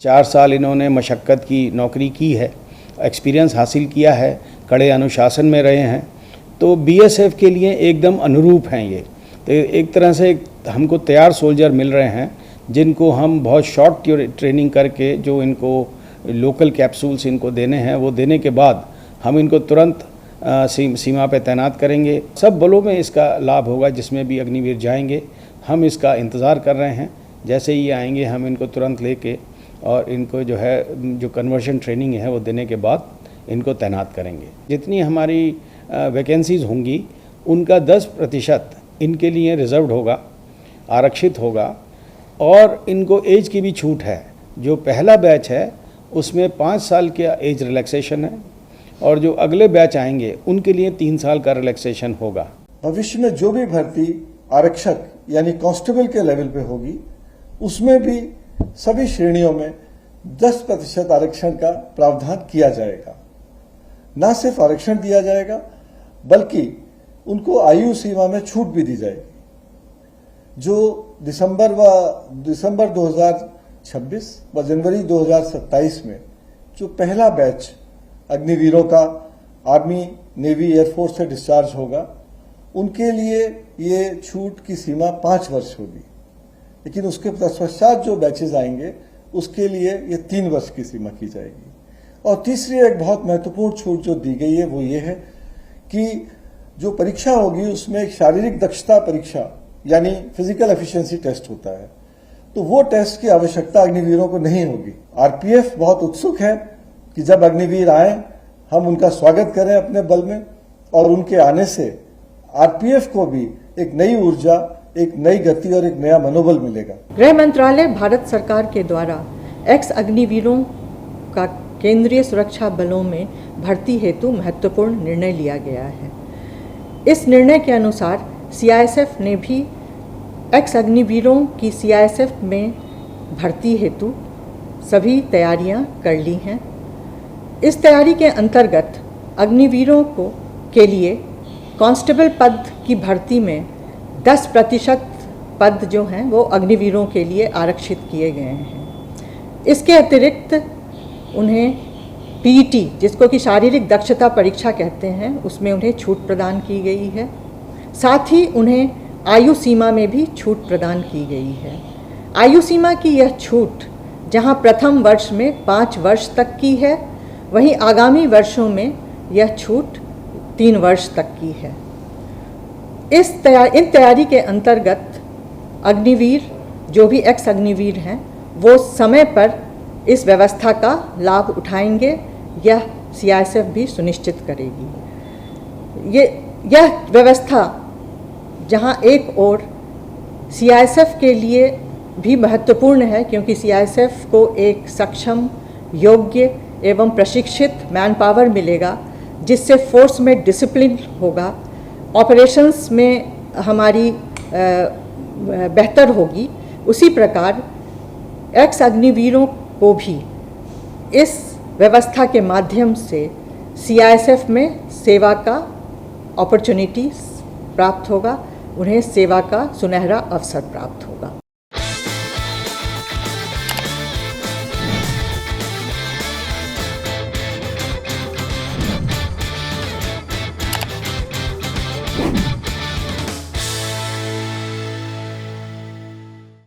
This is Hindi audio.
4 साल इन्होंने मशक्क़त की नौकरी की है, एक्सपीरियंस हासिल किया है, कड़े अनुशासन में रहे हैं, तो बीएसएफ के लिए एकदम अनुरूप हैं ये। तो एक तरह से हमको तैयार सोल्जर मिल रहे हैं जिनको हम बहुत शॉर्ट ट्रेनिंग करके जो इनको लोकल कैप्सूल्स इनको देने हैं वो देने के बाद हम इनको तुरंत सीमा पे तैनात करेंगे। सब बलों में इसका लाभ होगा जिसमें भी अग्निवीर जाएंगे। हम इसका इंतज़ार कर रहे हैं, जैसे ही आएंगे हम इनको तुरंत लेके और इनको जो कन्वर्शन ट्रेनिंग है वो देने के बाद इनको तैनात करेंगे। जितनी हमारी वैकेंसीज़ होंगी उनका 10% इनके लिए रिज़र्व्ड होगा, आरक्षित होगा, और इनको एज की भी छूट है। जो पहला बैच है उसमें 5 साल का एज रिलैक्सेशन है और जो अगले बैच आएंगे उनके लिए 3 साल का रिलैक्सेशन होगा। भविष्य में जो भी भर्ती आरक्षक यानी कांस्टेबल के लेवल पे होगी उसमें भी सभी श्रेणियों में 10% आरक्षण का प्रावधान किया जाएगा। न सिर्फ आरक्षण दिया जाएगा बल्कि उनको आयु सीमा में छूट भी दी जाएगी। जो दिसंबर 2026 व जनवरी 2027 में जो पहला बैच अग्निवीरों का आर्मी, नेवी, एयरफोर्स से डिस्चार्ज होगा उनके लिए ये छूट की सीमा 5 वर्ष होगी, लेकिन उसके पश्चात जो बैचेज आएंगे उसके लिए ये 3 वर्ष की सीमा की जाएगी। और तीसरी एक बहुत महत्वपूर्ण छूट जो दी गई है वो ये है कि जो परीक्षा होगी उसमें एक शारीरिक दक्षता परीक्षा यानी फिजिकल एफिशिएंसी टेस्ट होता है, तो वो टेस्ट की आवश्यकता अग्निवीरों को नहीं होगी। आरपीएफ बहुत उत्सुक है कि जब अग्निवीर आए हम उनका स्वागत करें अपने बल में, और उनके आने से आरपीएफ को भी एक नई ऊर्जा, एक नई गति और एक नया मनोबल मिलेगा। गृह मंत्रालय भारत सरकार के द्वारा एक्स अग्निवीरों का केंद्रीय सुरक्षा बलों में भर्ती हेतु महत्वपूर्ण निर्णय लिया गया है। इस निर्णय के अनुसार सीआईएसएफ ने भी एक्स अग्निवीरों की सीआईएसएफ में भर्ती हेतु सभी तैयारियां कर ली हैं। इस तैयारी के अंतर्गत अग्निवीरों के लिए कांस्टेबल पद की भर्ती में 10% पद जो हैं वो अग्निवीरों के लिए आरक्षित किए गए हैं। इसके अतिरिक्त उन्हें पीईटी, जिसको कि शारीरिक दक्षता परीक्षा कहते हैं, उसमें उन्हें छूट प्रदान की गई है। साथ ही उन्हें आयु सीमा में भी छूट प्रदान की गई है। आयु सीमा की यह छूट जहां प्रथम वर्ष में 5 वर्ष तक की है, वहीं आगामी वर्षों में यह छूट 3 वर्ष तक की है। इन तैयारी के अंतर्गत अग्निवीर जो भी एक्स अग्निवीर हैं वो समय पर इस व्यवस्था का लाभ उठाएंगे, यह सीआईएसएफ भी सुनिश्चित करेगी। यह व्यवस्था जहां एक ओर सीआईएसएफ के लिए भी महत्वपूर्ण है क्योंकि सीआईएसएफ को एक सक्षम, योग्य एवं प्रशिक्षित मैन पावर मिलेगा जिससे फोर्स में डिसिप्लिन होगा, ऑपरेशंस में हमारी बेहतर होगी। उसी प्रकार एक्स अग्निवीरों को भी इस व्यवस्था के माध्यम से सीआईएसएफ में सेवा का अपॉर्चुनिटी प्राप्त होगा, उन्हें सेवा का सुनहरा अवसर प्राप्त होगा।